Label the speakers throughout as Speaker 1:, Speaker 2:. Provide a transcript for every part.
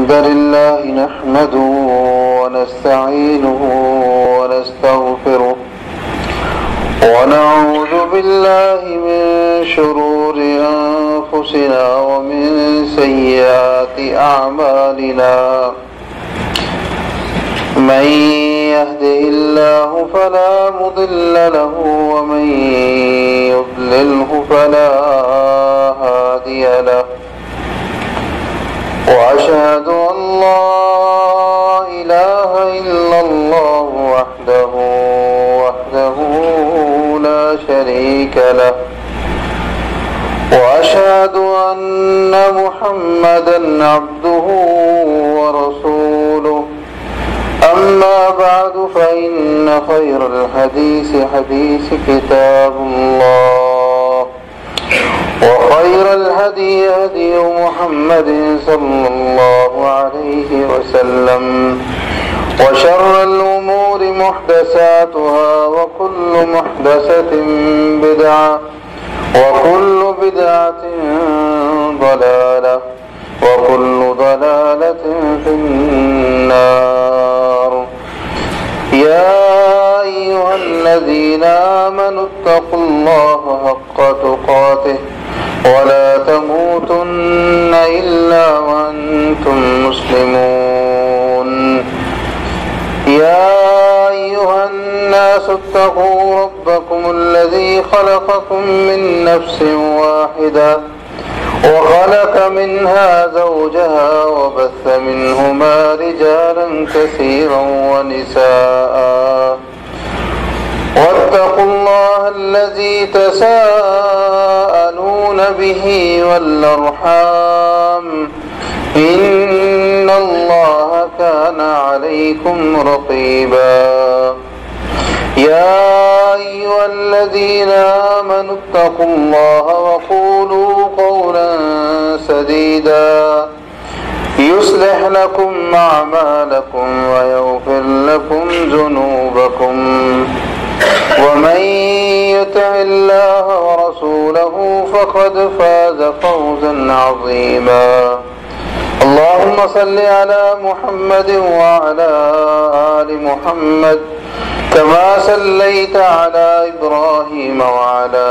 Speaker 1: الحمد لله نحمده ونستعينه ونستغفره ونعوذ بالله من شرور أنفسنا ومن سيئات أعمالنا من يهده الله فلا مضل له ومن يضلله فلا هادي له وأشهد أن لا إله إلا الله وحده لا شريك له وأشهد أن محمدا عبده ورسوله أما بعد فإن خير الحديث حديث كتاب الله وخير الهدي هدي محمد صلى الله عليه وسلم وشر الأمور محدثاتها وكل محدثة بدعة وكل بدعة ضلالة وكل ضلالة في النار. يا أيها الذين آمنوا اتقوا الله حق تقاته ولا تموتن إلا وأنتم مسلمون. يا أيها الناس اتقوا ربكم الذي خلقكم من نفس واحدة وخلق منها زوجها وبث منهما رجالا كثيرا ونساء واتقوا الله الذي تساءلون به والأرحام إن الله كان عليكم رقيبا. يا أيها الذين آمنوا اتقوا الله وقولوا قولا سديدا يصلح لكم أعمالكم ويغفر لكم ذنوبكم ومن يطع الله ورسوله فقد فاز فوزا عظيما. اللهم صل على محمد وعلى آل محمد كما صليت على إبراهيم وعلى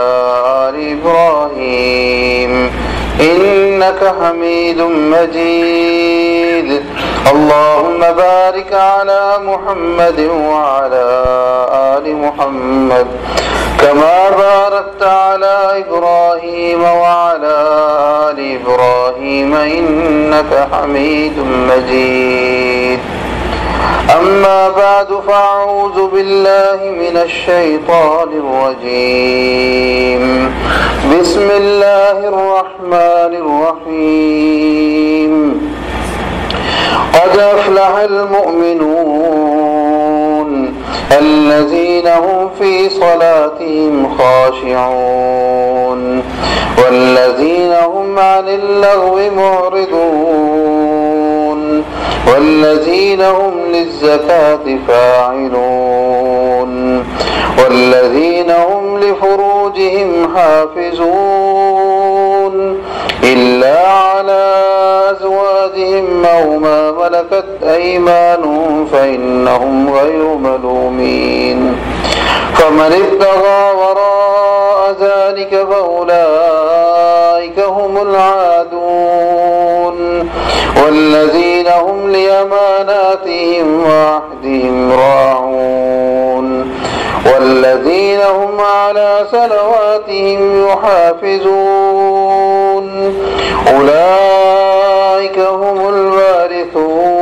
Speaker 1: آل إبراهيم إنك حميد مجيد. اللهم بارك على محمد وعلى آل محمد كما باركت على إبراهيم وعلى آل إبراهيم إنك حميد مجيد. أما بعد فأعوذ بالله من الشيطان الرجيم. بسم الله الرحمن الرحيم. قد أفلح المؤمنون الذين هم في صلاتهم خاشعون والذين هم عن اللغو معرضون والذين هم للزكاة فاعلون والذين هم لفروجهم حافظون إلا على أزواجهم أو ما ملكت أيمانهم فإنهم غير ملومين. فمن ابتغى وراء ذلك فأولئك هم العادون والذين هم لأماناتهم وعهدهم راعون والذين هم على صلواتهم يحافظون أولئك هم الوارثون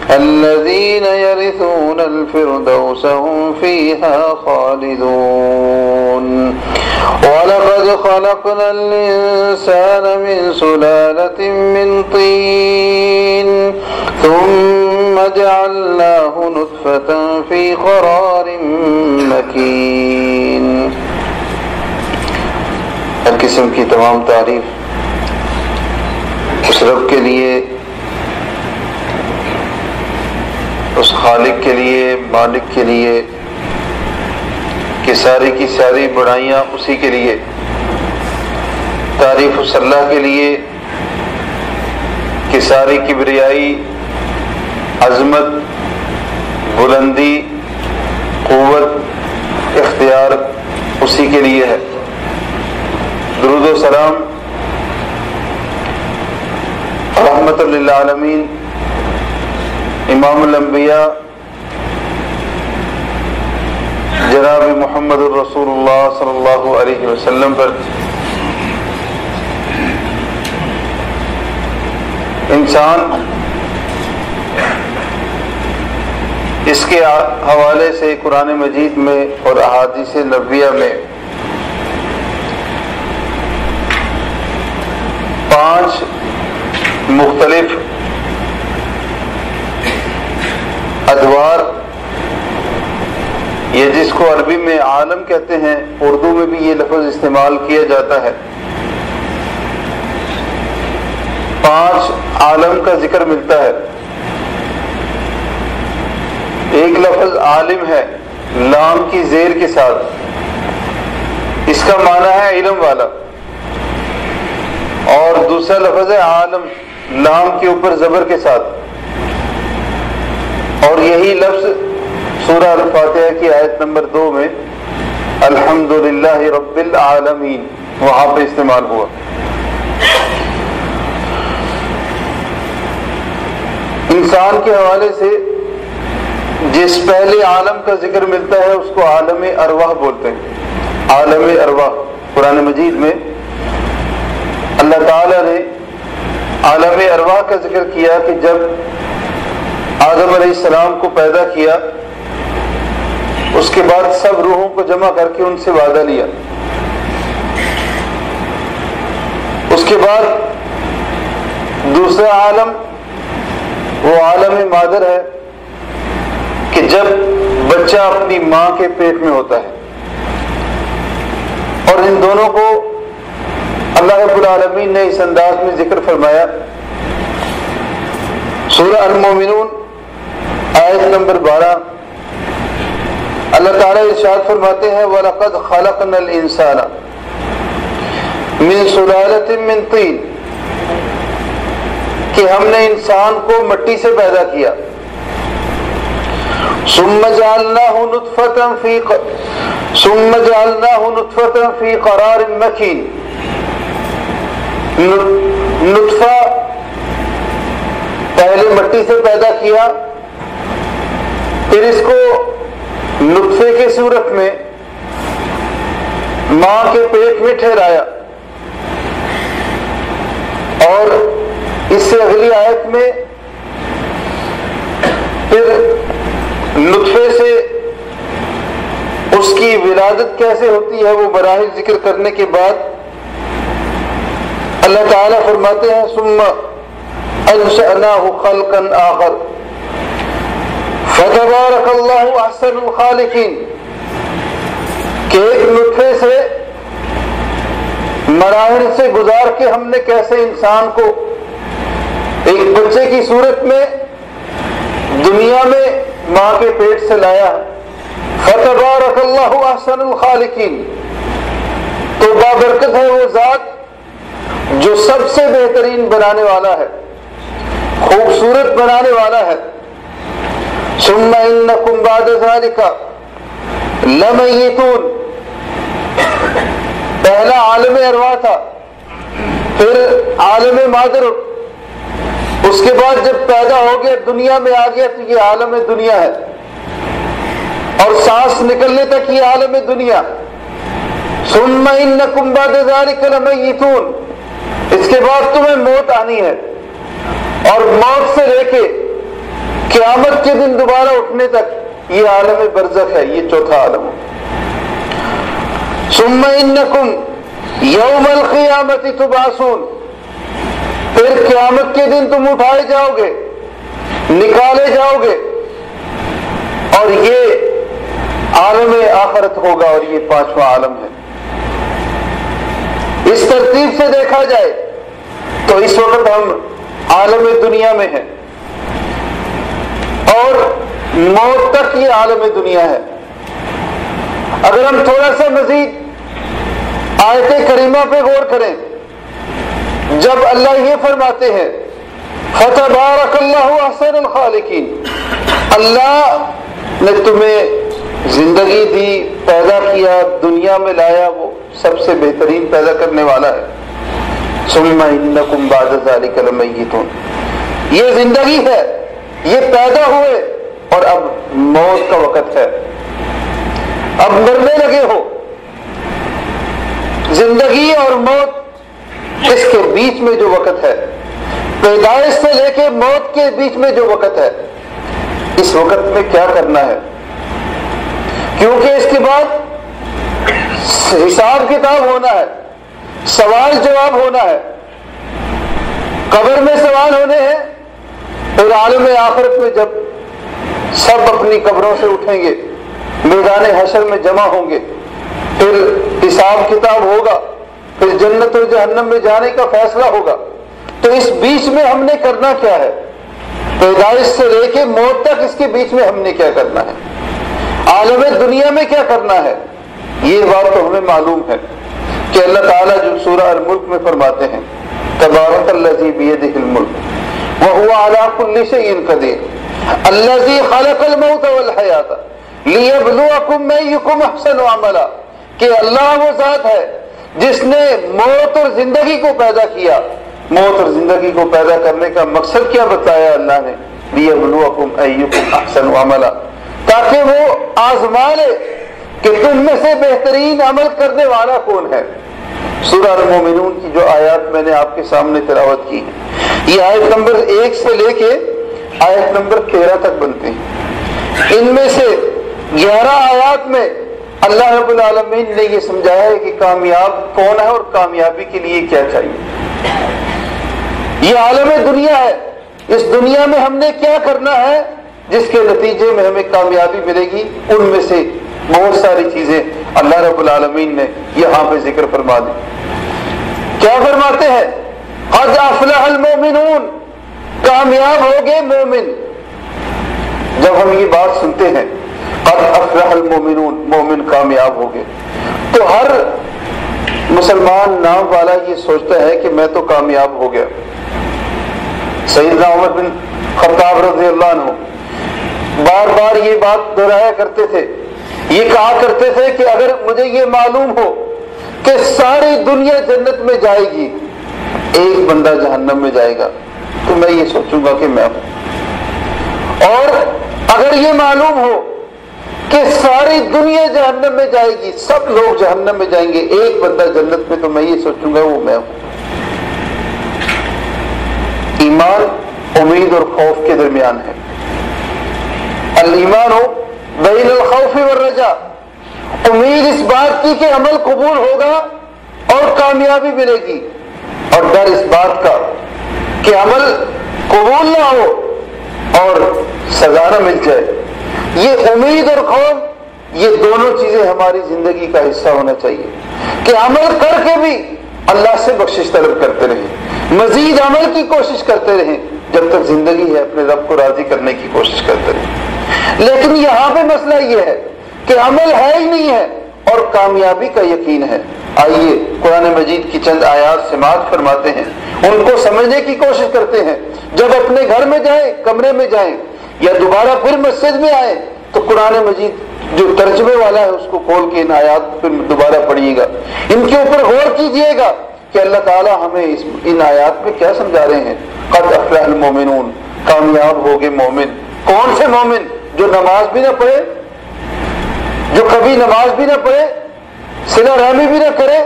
Speaker 1: الذين يرثون الفردوس هم فيها خالدون. ولقد خلقنا الإنسان من سلالة من طين ثم جعلناه نطفة في قرار مكين. ہر قسم کی تمام تعریف اس رب کے لیے، اس خالق کے لیے، مالک کے لیے کہ ساری کی ساری بڑائیاں اسی کے لیے. تعریف اس اللہ کے لیے کہ ساری کبریائی، عظمت، بلندی، قوت، اختیار اسی کے لیے ہے۔ درود و سلام رحمت للعالمین امام الانبیاء جناب محمد الرسول اللہ صلی اللہ علیہ وسلم پر۔ انسان اس کے حوالے سے قرآن مجید میں اور احادیث نبویہ میں 5 مختلف ادوار، یہ جس کو عربی میں عالم کہتے ہیں، اردو میں بھی یہ لفظ استعمال کیا جاتا ہے، 5 عالم کا ذکر ملتا ہے۔ ایک لفظ عالم ہے لام کی زیر کے ساتھ، اس کا معنی ہے علم والا، اور دوسرا لفظ ہے عالم لام کے اوپر زبر کے ساتھ، اور یہی لفظ سورہ الفاتحہ کی آیت نمبر 2 میں الحمدللہ رب العالمین وہاں پہ استعمال ہوا۔ انسان کے حوالے سے جس پہلے عالم کا ذکر ملتا ہے اس کو عالم ارواح بولتے ہیں۔ عالم ارواح قرآن مجید میں اللہ تعالی نے عالم ارواح کا ذکر کیا کہ جب آدم علیہ السلام کو پیدا کیا، اس کے بعد سب روحوں کو جمع کر کے ان سے وعدہ لیا۔ اس کے بعد دوسرا عالم وہ عالم مادر ہے کہ جب بچہ اپنی ماں کے پیٹ میں ہوتا ہے، اور ان دونوں کو اللہ رب العالمین نے اس انداز میں ذکر فرمایا۔ سورہ المومنون آیت نمبر 12 اللہ تعالیٰ ارشاد فرماتے ہیں وَلَقَدْ خَلَقْنَا الْإِنسَانَ مِنْ سُلَالَةٍ مِّن طِينٍ، کہ ہم نے انسان کو مٹی سے پیدا کیا۔ ثُمَّ جَعَلْنَاهُ نُطْفَةً فِي قَرَارٍ مَّكِينٍ، نطفہ پہلے مٹی سے پیدا کیا، پھر اس کو نطفے کی صورت میں ماں کے پیٹ میں ٹھہرایا، اور اس سے اگلی آیت میں پھر نطفے سے اس کی ولادت کیسے ہوتی ہے وہ مراحل ذکر کرنے کے بعد اللہ تعالیٰ فرماتے ہیں ثم انشأناہ خلقا آخر فتبارک اللہ احسن الخالقین، کہ ایک نطفے سے مراحل سے گزار کے ہم نے کیسے انسان کو ایک بچے کی صورت میں دنیا میں ماں کے پیٹ سے لایا۔ فتبارک اللہ احسن الخالقین، تو بابرکت ہے وہ ذات جو سب سے بہترین بنانے والا ہے، خوبصورت بنانے والا ہے۔ ثم انکم بعد ذلک لمیتون، پہلا عالم ارواح تھا، پھر عالم مادر، اس کے بعد جب پیدا ہو گیا دنیا میں آ گیا تو یہ عالم دنیا ہے، اور سانس نکلنے تک یہ عالم دنیا۔ ثم انکم بعد ذلک لمیتون، اس کے بعد تمہیں موت آنی ہے، اور موت سے لے کے قیامت کے دن دوبارہ اٹھنے تک یہ عالم برزخ ہے، یہ چوتھا عالم ہے۔ ثم انکم یوم القیامت تبعثون، پھر قیامت کے دن تم اٹھائے جاؤ گے، نکالے جاؤ گے، اور یہ عالم آخرت ہوگا، اور یہ 5واں عالم ہے۔ اس ترتیب سے دیکھا جائے تو اس وقت ہم عالم دنیا میں ہیں، اور موت تک یہ عالم دنیا ہے۔ اگر ہم تھوڑا سا مزید آیت کریمہ پہ غور کریں، جب اللہ یہ فرماتے ہیں فتبارک اللہ احسن الخالقین، اللہ نے تمہیں زندگی دی، پیدا کیا، دنیا میں لایا، وہ سب سے بہترین پیدا کرنے والا ہے۔ ثم انکم بعد ذلک لمیتون، یہ زندگی ہے، یہ پیدا ہوئے اور اب موت کا وقت ہے، اب مرنے لگے ہو۔ زندگی اور موت، اس کے بیچ میں جو وقت ہے، پیدائش سے لے کے موت کے بیچ میں جو وقت ہے، اس وقت میں کیا کرنا ہے؟ کیونکہ اس کے بعد حساب کتاب ہونا ہے، سوال جواب ہونا ہے، قبر میں سوال ہونے ہیں، پھر عالم آخرت میں جب سب اپنی قبروں سے اٹھیں گے، میدان حشر میں جمع ہوں گے، پھر حساب کتاب ہوگا، پھر جنت اور جہنم میں جانے کا فیصلہ ہوگا۔ تو اس بیچ میں ہم نے کرنا کیا ہے؟ پیدائش سے لے کے موت تک اس کے بیچ میں ہم نے کیا کرنا ہے؟ عالم دنیا میں کیا کرنا ہے؟ یہ بات تو ہمیں معلوم ہے کہ اللہ تعالیٰ جو سورہ الملک میں فرماتے ہیں تبارک الذی بیدہ الملک وہو علی کل شیء قدیر الذی خلق الموت والحیات لیبلوکم ایکم احسن عملا، کہ اللہ وہ ذات ہے جس نے موت اور زندگی کو پیدا کیا۔ موت اور زندگی کو پیدا کرنے کا مقصد کیا بتایا اللہ نے؟ لیبلوکم ایکم احسن عملا، تاکہ وہ آزما لے کہ تم میں سے بہترین عمل کرنے والا کون ہے۔ سورہ المومنون کی جو آیات میں نے آپ کے سامنے تلاوت کی ہے، یہ آیت نمبر 1 سے لے کے آیت نمبر 13 تک بنتے ہیں۔ ان میں سے 11 آیات میں اللہ رب العالمین نے یہ سمجھایا ہے کہ کامیاب کون ہے اور کامیابی کے لیے کیا چاہیے۔ یہ عالم دنیا ہے، اس دنیا میں ہم نے کیا کرنا ہے جس کے نتیجے میں ہمیں کامیابی ملے گی، ان میں سے بہت ساری چیزیں اللہ رب العالمین نے یہاں پہ ذکر فرما دی۔ کیا فرماتے ہیں؟ قد افلح المومنون، کامیاب ہو گئے مومن۔ جب ہم یہ بات سنتے ہیں قد افلح المومنون، مومن کامیاب ہو گئے، تو ہر مسلمان نام والا یہ سوچتا ہے کہ میں تو کامیاب ہو گیا۔ سیدنا عمر بن خطاب رضی اللہ عنہ بار بار یہ بات دہرایا کرتے تھے، یہ کہا کرتے تھے کہ اگر مجھے یہ معلوم ہو کہ ساری دنیا جنت میں جائے گی، ایک بندہ جہنم میں جائے گا، تو میں یہ سوچوں گا کہ میں ہوں۔ اور اگر یہ معلوم ہو کہ ساری دنیا جہنم میں جائے گی، سب لوگ جہنم میں جائیں گے، ایک بندہ جنت میں، تو میں یہ سوچوں گا وہ میں ہوں۔ ایمان امید اور خوف کے درمیان ہے۔ الایمان بین الخوف والرجاء، امید اس بات کی کہ عمل قبول ہوگا اور کامیابی ملے گی، اور ڈر اس بات کا کہ عمل قبول نہ ہو اور سزا نہ مل جائے۔ یہ امید اور خوف، یہ دونوں چیزیں ہماری زندگی کا حصہ ہونا چاہیے کہ عمل کر کے بھی اللہ سے بخشش طلب کرتے رہیں، مزید عمل کی کوشش کرتے رہیں، جب تک زندگی ہے اپنے رب کو راضی کرنے کی کوشش کرتے رہیں۔ لیکن یہاں پہ مسئلہ یہ ہے کہ عمل ہے ہی نہیں ہے اور کامیابی کا یقین ہے۔ آئیے قرآن مجید کی چند آیات سماعت فرماتے ہیں، ان کو سمجھنے کی کوشش کرتے ہیں۔ جب اپنے گھر میں جائیں، کمرے میں جائیں، یا دوبارہ پھر مسجد میں آئیں، تو قرآن مجید جو ترجمے والا ہے اس کو کھول کے ان آیات پھر دوبارہ پڑھیے گا، ان کے اوپر غور کیجئے گا کہ اللہ تعالیٰ ہمیں ان آیات میں کیا سمجھا رہے ہیں۔ قد افلح المومنون، کامیاب ہو گئے مومن۔ کون سے مومن؟ جو نماز بھی نہ پڑھے، جو کبھی نماز بھی نہ پڑھے، صلہ رحمی بھی نہ کرے،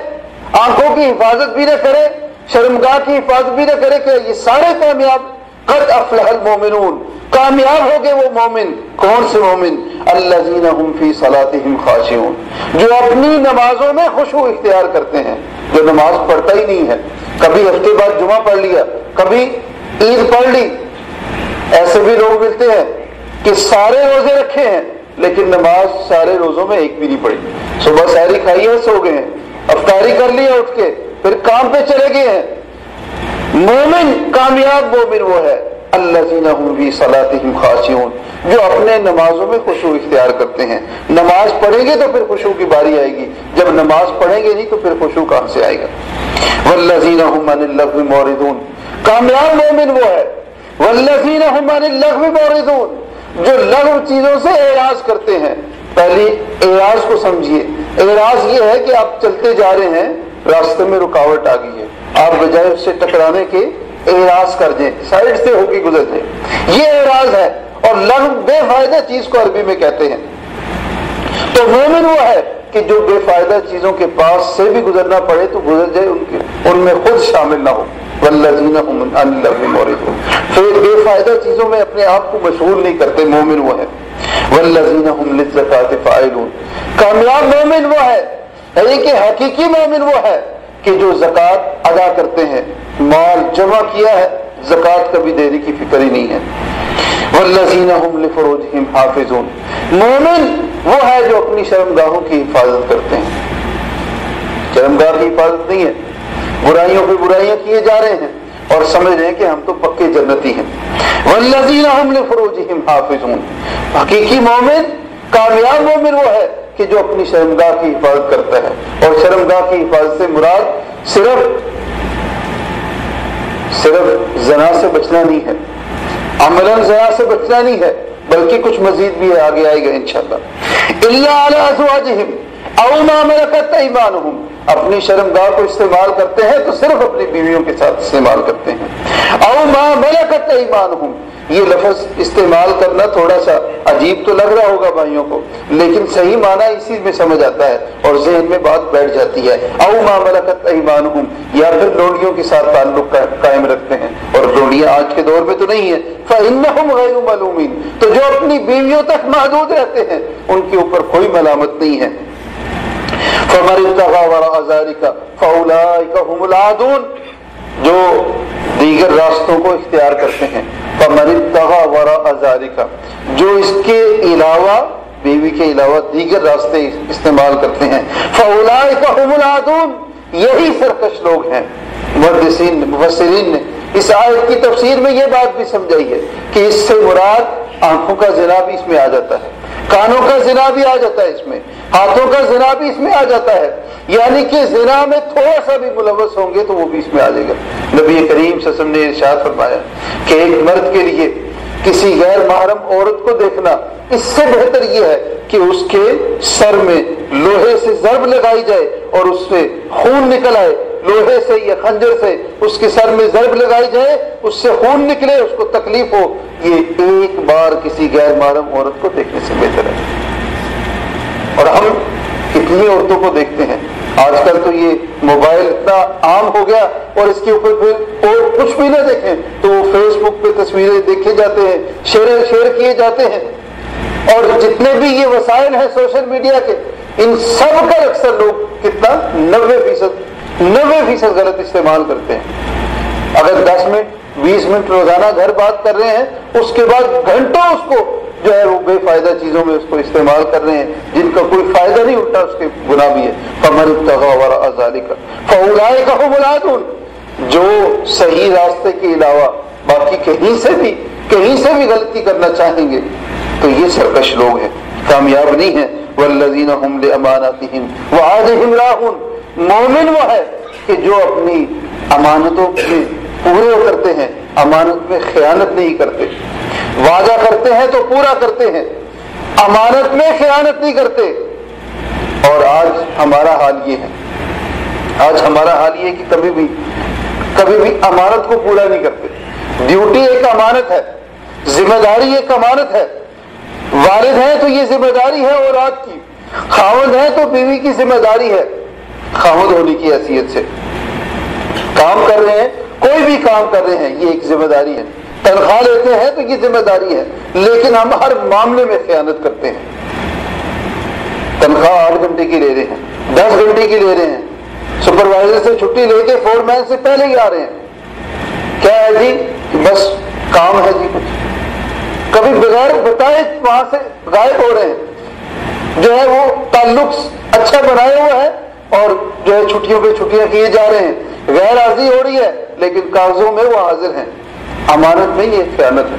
Speaker 1: آنکھوں کی حفاظت بھی نہ کرے، شرمگاہ کی حفاظت بھی نہ کرے، کہ یہ سارے کامیاب۔ قد افلح المومنون، کامیاب ہو گئے وہ مومن۔ کون سے مومن؟ الذین هم فی صلاتهم خاشعون، جو اپنی نمازوں میں خشوع اختیار کرتے ہیں، جو نماز پڑھتا ہی نہیں ہے، کبھی ہفتے بعد جمعہ پڑھ لیا، کبھی عید پڑھ لی۔ ایسے بھی لوگ ملتے ہیں کہ سارے روزے رکھے ہیں لیکن نماز سارے روزوں میں ایک بھی نہیں پڑھی، صبح سحری کھائی ہے، سو گئے ہیں، افطاری کر لیا اٹھ کے، پھر کام پہ چلے گئے ہیں۔ مومن، کامیاب مومن وہ ہے الذین هم فی صلاتهم خاشعون، جو اپنے نمازوں میں خشوع اختیار کرتے ہیں۔ نماز پڑھیں گے تو پھر خشوع کی باری آئے گی، جب نماز پڑھیں گے نہیں تو پھر خشوع کہاں سے آئے گا؟ والذین هم عن اللغو معرضون، کامیاب مومن وہ ہے والذین هم عن اللغو معرضون، جو لغو چیزوں سے اعراض کرتے ہیں۔ پہلی اعراض کو سمجھیے، اعراض یہ ہے کہ آپ چلتے جا رہے ہیں، راستے میں رکاوٹ آ گئی ہے، آپ بجائے اس سے ٹکرانے کے اعراض کر دیں، سائڈ سے ہو کے گزر جائیں، یہ اعراض ہے۔ اور لغو بے فائدہ چیز کو عربی میں کہتے ہیں۔ تو مومن وہ ہے کہ جو بے فائدہ چیزوں کے پاس سے بھی گزرنا پڑے تو گزر جائے، ان میں خود شامل نہ ہو۔ والذین هم عن اللغو معرضون، پھر بے فائدہ چیزوں میں اپنے آپ کو مشغول نہیں کرتے، مومن وہ ہے۔ والذین هم للزکاة فاعلون، کامیاب مومن وہ ہے، یعنی کہ حقیقی مومن وہ ہے کہ جو زکوٰۃ ادا کرتے ہیں، مال جمع کیا ہے، زکوٰۃ کبھی دینے کی فکر ہی نہیں ہے۔ والذین هم لفروجهم حافظون، مومن وہ ہے جو اپنی شرمگاہوں کی حفاظت کرتے ہیں۔ شرمگاہ کی حفاظت نہیں ہے، برائیوں پہ برائیاں کیے جا رہے ہیں اور سمجھ رہے ہیں کہ ہم تو پکے جنتی ہیں۔ والذین هم لفروجهم حافظون، حقیقی مومن، کامیاب مومن وہ ہے کہ جو اپنی شرمگاہ کی حفاظت کرتا ہے۔ اور شرمگاہ کی حفاظت سے مراد صرف زنا سے بچنا نہیں ہے، عملاً زنا سے بچنا نہیں ہے، بلکہ کچھ مزید بھی ہے، آگے آئے گا انشاءاللہ۔ الا علی ازواجہم او ما ملکت ایمانہم، اپنی شرمگاہ کو استعمال کرتے ہیں تو صرف اپنی بیویوں کے ساتھ استعمال کرتے ہیں۔ او ما ملکت ایمانہم، یہ لفظ استعمال کرنا تھوڑا سا عجیب تو لگ رہا ہوگا بھائیوں کو، لیکن صحیح معنی اسی میں سمجھ آتا ہے اور ذہن میں بات بیٹھ جاتی ہے۔ او ما ملکت ایمانہم، یا پھر لونڈیوں کے ساتھ تعلق قائم رکھتے ہیں، اور لونڈیاں آج کے دور میں تو نہیں ہیں۔ فإنہم غیر ملومین، تو جو اپنی بیویوں تک محدود رہتے ہیں ان کے اوپر کوئی ملامت نہیں ہے۔ فمن ابتغى وراء ذلك فأولئك هم العادون، جو دیگر راستوں کو اختیار کرتے ہیں۔ فمن ابتغى وراء ذلك، جو اس کے علاوہ، بیوی کے علاوہ دیگر راستے استعمال کرتے ہیں، فأولئك هم العادون، یہی سرکش لوگ ہیں۔ مفسرین نے اس آیت کی تفسیر میں یہ بات بھی سمجھائی ہے کہ اس سے مراد آنکھوں کا زنا بھی اس میں آ جاتا ہے، کانوں کا زنا بھی آ جاتا ہے، اس میں ہاتھوں کا زنا بھی اس میں آ جاتا ہے، یعنی کہ زنا میں تھوڑا سا بھی ملوث ہوں گے تو وہ بھی اس میں آ جائے گا۔ نبی کریم صلی اللہ علیہ وسلم نے ارشاد فرمایا کہ ایک مرد کے لیے کسی غیر محرم عورت کو دیکھنا اس سے بہتر یہ ہے کہ اس کے سر میں لوہے سے ضرب لگائی جائے اور اس سے خون نکل آئے، لوہے سے یا خنجر سے اس کے سر میں ضرب لگائی جائے، اس سے خون نکلے، اس کو تکلیف ہو، یہ ایک بار کسی غیر محرم عورت کو دیکھنے سے بہتر ہے۔ اور ہم کتنی عورتوں کو دیکھتے ہیں آج کل، تو یہ موبائل اتنا عام ہو گیا، اور اس کے اوپر پھر اور کچھ بھی نہ دیکھیں تو فیس بک پہ تصویریں دیکھے جاتے ہیں، شیئر کیے جاتے ہیں، اور جتنے بھی یہ وسائل ہیں سوشل میڈیا کے، ان سب کا اکثر لوگ کتنا 90% غلط استعمال کرتے ہیں۔ اگر 10 منٹ 20 منٹ روزانہ گھر بات کر رہے ہیں، اس کے بعد گھنٹوں اس کو جو ہے وہ بے فائدہ چیزوں میں اس کو استعمال کر رہے ہیں جن کا کوئی فائدہ نہیں اٹھا، اس کے گناہ بھی ہے۔ فمن ابتغى وراء ذلك فاولئک هم العادون، جو صحیح راستے کے علاوہ باقی کہیں سے بھی غلطی کرنا چاہیں گے تو یہ سرکش لوگ ہیں، کامیاب نہیں ہیں۔ والذین هم لاماناتهم وعهدهم راعون، مومن وہ ہے کہ جو اپنی امانتوں میں پورے کرتے ہیں، امانت میں خیانت نہیں کرتے، وعدہ کرتے ہیں تو پورا کرتے ہیں، امانت میں خیانت نہیں کرتے۔ اور آج ہمارا حال یہ ہے کہ کبھی بھی امانت کو پورا نہیں کرتے۔ ڈیوٹی ایک امانت ہے، ذمہ داری ایک امانت ہے، والد ہیں تو یہ ذمہ داری ہے اولاد کی، خاوند ہے تو بیوی کی ذمہ داری ہے خاوند ہونے کی حیثیت سے۔ کام کر رہے ہیں، کوئی بھی کام کر رہے ہیں، یہ ایک ذمہ داری ہے، تنخواہ لیتے ہیں تو یہ ذمہ داری ہے، لیکن ہم ہر معاملے میں خیانت کرتے ہیں۔ تنخواہ 8 گھنٹے کی لے رہے ہیں، 10 گھنٹے کی لے رہے ہیں، سپروائزر سے چھٹی لے کے فور مین سے پہلے ہی آ رہے ہیں، کیا ہے جی بس کام ہے جی کچھ، کبھی بغیر بتائے وہاں سے غائب ہو رہے ہیں، جو ہے وہ تعلق اچھا بنائے ہوا ہے اور جو ہے چھٹیوں پہ چھٹیاں کیے جا رہے ہیں، غیر حاضری ہو رہی ہے لیکن کاغذوں میں وہ حاضر ہیں۔ امانت میں یہ خیانت ہے،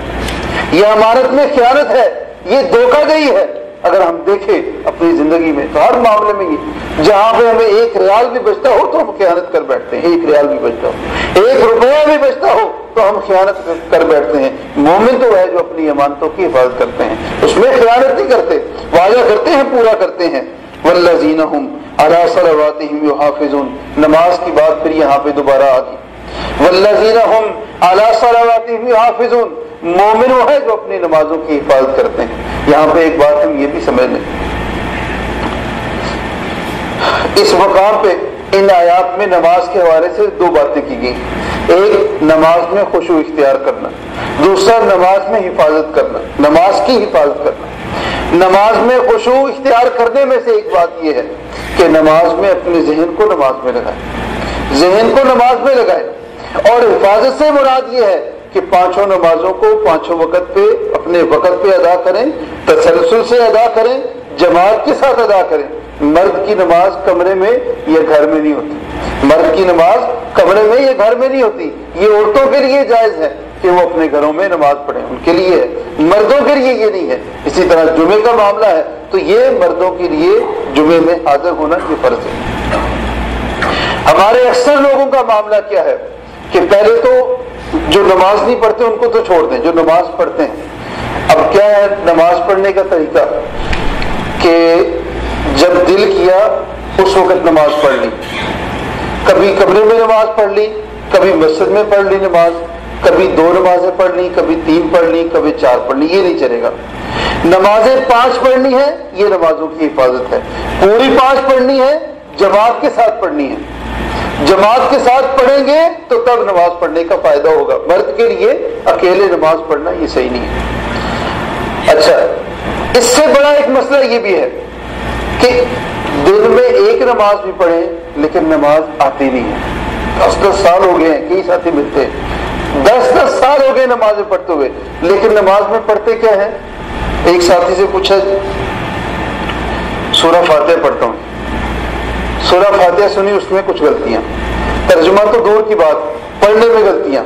Speaker 1: یہ امانت میں خیانت ہے، یہ دھوکہ دہی ہے، اگر ہم دیکھیں اپنی زندگی میں تو ہر معاملے میں یہ، جہاں پہ ہمیں 1 ریال بھی بچتا ہو تو ہم خیانت کر بیٹھتے ہیں، 1 ریال بھی بچتا ہو، 1 روپیہ بھی بچتا ہو تو ہم خیانت کر بیٹھتے ہیں۔ مومن تو ہے جو اپنی امانتوں کی حفاظت کرتے ہیں، اس میں خیانت نہیں کرتے، وعدہ کرتے ہیں پورا کرتے ہیں۔ والذین هم علی صلواتہم یحافظون، نماز کی بات پھر یہاں پہ دوبارہ آ گئی۔ والذین هم علی صلواتہم یحافظون، مومن وہ ہے جو اپنی نمازوں کی حفاظت کرتے ہیں۔ یہاں پہ ایک بات ہم یہ بھی سمجھ لیں، اس مقام پہ ان آیات میں نماز کے حوالے سے 2 باتیں کی گئی، ایک نماز میں خشوع اختیار کرنا، دوسرا نماز میں حفاظت کرنا، نماز کی حفاظت کرنا۔ نماز میں خشوع اختیار کرنے میں سے ایک بات یہ ہے کہ نماز میں اپنے ذہن کو نماز میں لگائیں، ذہن کو نماز میں لگائیں، اور حفاظت سے مراد یہ ہے کہ 5 نمازوں کو 5 وقت پہ اپنے وقت پہ ادا کریں، تسلسل سے ادا کریں، جماعت کے ساتھ ادا کریں۔ مرد کی نماز کمرے میں یا گھر میں نہیں ہوتی، مرد کی نماز کمرے میں یا گھر میں نہیں ہوتی، یہ عورتوں کے لیے جائز ہے کہ وہ اپنے گھروں میں نماز پڑھیں، ان کے لیے ہے، مردوں کے لیے یہ نہیں ہے۔ اسی طرح جمعے کا معاملہ ہے تو یہ مردوں کے لیے جمعے میں حاضر ہونا یہ فرض ہے۔ ہمارے اکثر لوگوں کا معاملہ کیا ہے کہ پہلے تو جو نماز نہیں پڑھتے ان کو تو چھوڑ دیں، جو نماز پڑھتے ہیں اب کیا ہے نماز پڑھنے کا طریقہ کہ جب دل کیا اس وقت نماز پڑھ لی، کبھی کمرے میں نماز پڑھ لی، کبھی مسجد میں پڑھ لی نماز، کبھی 2 نمازیں پڑھ لی، کبھی 3 پڑھ لی، کبھی 4 پڑھ لی، یہ نہیں چلے گا۔ نمازیں 5 پڑھنی ہے، یہ نمازوں کی حفاظت ہے، پوری 5 پڑھنی ہے، جماعت کے ساتھ پڑھنی ہے، جماعت کے ساتھ پڑھیں گے تو تب نماز پڑھنے کا فائدہ ہوگا۔ مرد کے لیے اکیلے نماز پڑھنا یہ صحیح نہیں ہے۔ اچھا، اس سے بڑا ایک مسئلہ یہ بھی ہے کہ دن میں 1 نماز بھی پڑھیں لیکن نماز آتی نہیں ہے۔ 10 سال ہو گئے ہیں، کئی ساتھی ملتے ہیں 10 سال ہو گئے نمازیں پڑھتے ہوئے، لیکن نماز میں پڑھتے کیا ہیں؟ ایک ساتھی سے پوچھا سورہ فاتحہ پڑھتا ہوں، سورہ فاتحہ سنی، اس میں کچھ غلطیاں، ترجمہ تو دور کی بات، پڑھنے میں غلطیاں۔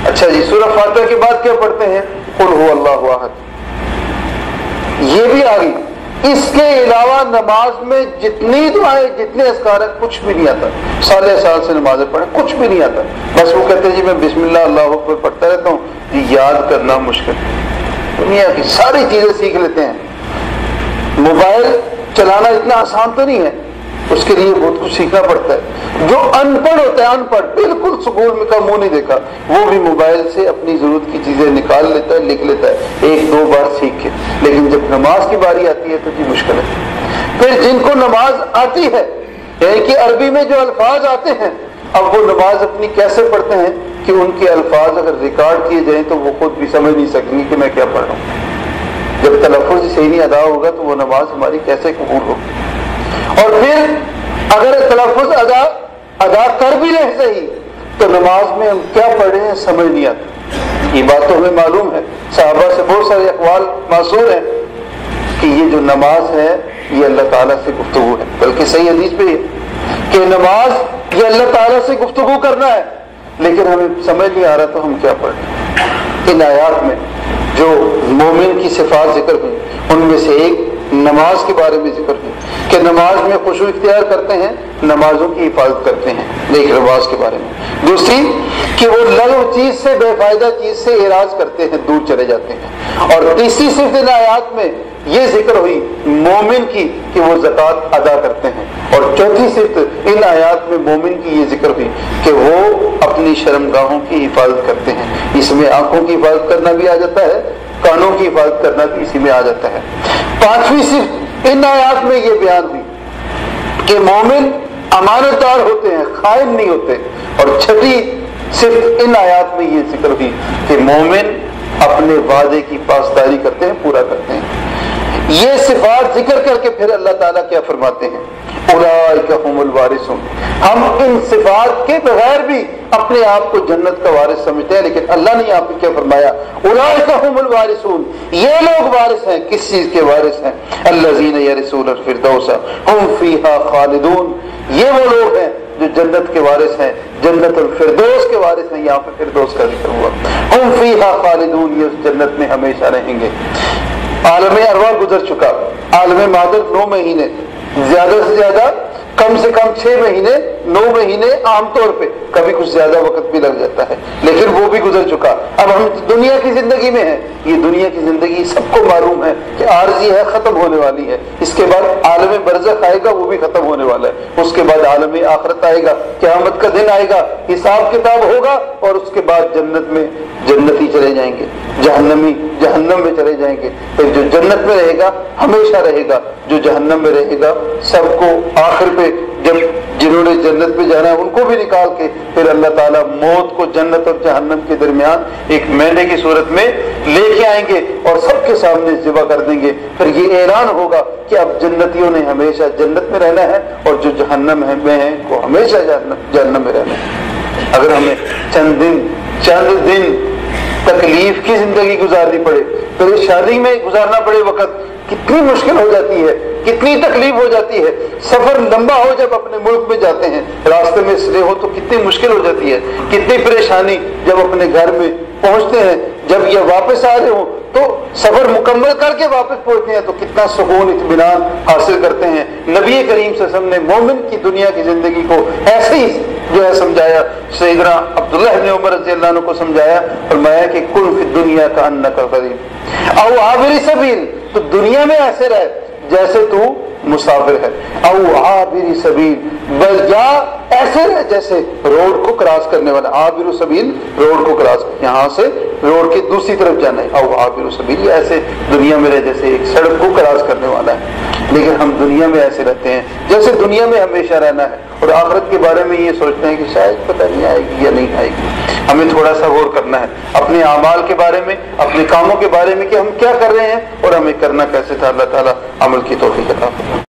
Speaker 1: اچھا جی، سورہ فاتحہ کے بعد کیا پڑھتے ہیں؟ قل هو اللہ احد، یہ بھی آ گئی۔ اس کے علاوہ نماز میں جتنی دعائیں جتنے اذکار ہیں کچھ بھی نہیں آتا، سال سے نمازیں پڑھیں کچھ بھی نہیں آتا، بس وہ کہتے ہیں جی میں بسم اللہ اللہ اکبر پڑھتا رہتا ہوں، یہ یاد کرنا مشکل، دنیا کی ساری چیزیں سیکھ لیتے ہیں۔ موبائل چلانا اتنا آسان تو نہیں ہے، اس کے لیے بہت کچھ سیکھنا پڑتا ہے۔ جو ان پڑھ ہوتا ہے، ان پڑھ بالکل سکول میں کا منہ نہیں دیکھا، وہ بھی موبائل سے اپنی ضرورت کی چیزیں نکال لیتا ہے، لکھ لیتا ہے 1-2 بار سیکھ کے، لیکن جب نماز کی باری آتی ہے تو یہ مشکل ہے۔ پھر جن کو نماز آتی ہے، یعنی کہ عربی میں جو الفاظ آتے ہیں، اب وہ نماز اپنی کیسے پڑھتے ہیں کہ ان کے الفاظ اگر ریکارڈ کیے جائیں تو وہ خود بھی سمجھ نہیں سکیں گے کہ میں کیا پڑھ رہا ہوں۔ جب تلفظ صحیح نہیں ادا ہوگا تو وہ نماز ہماری کیسے قبول ہوگی؟ اور پھر اگر تلفظ ادا کر بھی لیں صحیح تو نماز میں ہم کیا پڑھ رہے ہیں سمجھ نہیں آتا۔ یہ بات تو ہمیں معلوم ہے، صحابہ سے بہت سارے اقوال موصول ہیں کہ یہ جو نماز ہے یہ اللہ تعالیٰ سے گفتگو ہے، بلکہ صحیح حدیث پہ کہ نماز یہ اللہ تعالیٰ سے گفتگو کرنا ہے، لیکن ہمیں سمجھ نہیں آ رہا تو ہم کیا پڑھ رہے ہیں۔ ان آیات میں جو مومن کی صفات ذکر ہوئی ان میں سے ایک نماز کے بارے میں ذکر ہوئی کہ نماز میں خشوع اختیار کرتے ہیں، نمازوں کی حفاظت کرتے ہیں، ایک نماز کے بارے میں۔ دوسری کہ وہ لغو چیز سے، بے فائدہ چیز سے اعراض کرتے ہیں، دور چلے جاتے ہیں۔ اور تیسری صرف ان آیات میں یہ ذکر ہوئی مومن کی کہ وہ زکوٰۃ ادا کرتے ہیں، اور چوتھی صرف ان آیات میں مومن کی یہ ذکر ہوئی کہ وہ اپنی شرمگاہوں کی حفاظت کرتے ہیں۔ اس میں آنکھوں کی حفاظت کرنا بھی آ جاتا ہے، کانوں کی حفاظت کرنا بھی اسی میں آ جاتا ہے۔ پانچویں صرف ان آیات میں یہ بیان ہوئی کہ مومن امانت دار ہوتے ہیں، خائن نہیں ہوتے، اور چھٹی صرف ان آیات میں یہ ذکر ہوئی کہ مومن اپنے وعدے کی پاسداری کرتے ہیں، پورا کرتے ہیں۔ یہ صفات ذکر کر کے پھر اللہ تعالیٰ کیا فرماتے ہیں؟ اولئک هم الوارثون۔ ہم ان صفات کے بغیر بھی اپنے آپ کو جنت کا وارث سمجھتے ہیں، لیکن اللہ نے یہاں پہ کیا فرمایا؟ اولئک هم الوارثون، یہ لوگ وارث ہیں، کس چیز کے وارث ہیں؟ الذین یرثون الفردوس هم فیها خالدون، یہ وہ لوگ ہیں جو جنت کے وارث ہیں، جنت الفردوس کے وارث ہیں۔ یہاں پہ فردوس کا ذکر ہوا، هم فیها خالدون، یہ اس جنت میں ہمیشہ رہیں گے۔ عالم ارواح گزر چکا، عالم مادر 9 مہینے، زیادہ سے زیادہ کم سے کم 6 مہینے 9 مہینے عام طور پہ، کبھی کچھ زیادہ وقت بھی لگ جاتا ہے، لیکن وہ بھی گزر چکا۔ اب ہم دنیا کی زندگی میں ہیں، یہ دنیا کی زندگی سب کو معلوم ہے کہ عارضی ہے، ختم ہونے والی ہے۔ اس کے بعد عالم برزخ آئے گا، وہ بھی ختم ہونے والا ہے۔ اس کے بعد عالم آخرت آئے گا، قیامت کا دن آئے گا، حساب کتاب ہوگا، اور اس کے بعد جنت میں جنتی چلے جائیں گے، جہنمی جہنم میں چلے جائیں گے۔ پھر جو جنت میں رہے گا ہمیشہ رہے گا، جو جہنم میں رہے گا سب کو آخر پہ جب جنہوں نے جنت میں جانا ہے ان کو بھی نکال کے پھر اللہ تعالیٰ موت کو جنت اور جہنم کے درمیان ایک مینڈے کی صورت میں لے کے آئیں گے اور سب کے سامنے ذبح کر دیں گے۔ پھر یہ اعلان ہوگا کہ اب جنتیوں نے ہمیشہ جنت میں رہنا ہے اور جو جہنم میں ہیں وہ ہمیشہ جہنم میں رہنا ہے۔ اگر ہمیں چند دن تکلیف کی زندگی گزارنی پڑے، پریشانی میں گزارنا پڑے وقت، کتنی مشکل ہو جاتی ہے، کتنی تکلیف ہو جاتی ہے۔ سفر لمبا ہو جب اپنے ملک میں جاتے ہیں، راستے میں سلے ہو تو کتنی مشکل ہو جاتی ہے، کتنی پریشانی جب اپنے گھر میں پہنچتے ہیں، جب یہ واپس آ رہے ہوں تو سفر مکمل کر کے واپس پہنچتے ہیں تو کتنا سکون اطمینان حاصل کرتے ہیں۔ نبی کریم صلی اللہ علیہ وسلم نے مومن کی دنیا کی زندگی کو ایسے ہی جو ہے سمجھایا، سیدنا عبداللہ بن عمر رضی اللہ عنہ کو سمجھایا، فرمایا کہ کن فی الدنیا کأنک غریب او عابر سبیل، تو دنیا میں ایسے رہ جیسے تو مسافر ہے، او عابر سبیل، یا ایسے رہ جیسے روڈ کو کراس کرنے والا، عابر سبیل روڈ کو کراس، یہاں سے روڈ کی دوسری طرف جانا ہے، او عابر سبیل، ایسے دنیا میں رہ جیسے ایک سڑک کو کراس کرنے والا ہے۔ لیکن ہم دنیا میں ایسے رہتے ہیں جیسے دنیا میں ہمیشہ رہنا ہے، اور آخرت کے بارے میں یہ سوچتے ہیں کہ شاید پتہ نہیں آئے گی یا نہیں آئے گی۔ ہمیں تھوڑا سا غور کرنا ہے اپنے اعمال کے بارے میں، اپنے کاموں کے بارے میں کہ ہم کیا کر رہے ہیں اور ہمیں کرنا کیسے تھا۔ اللہ تعالیٰ عمل کی توفیق عطا فرمائے۔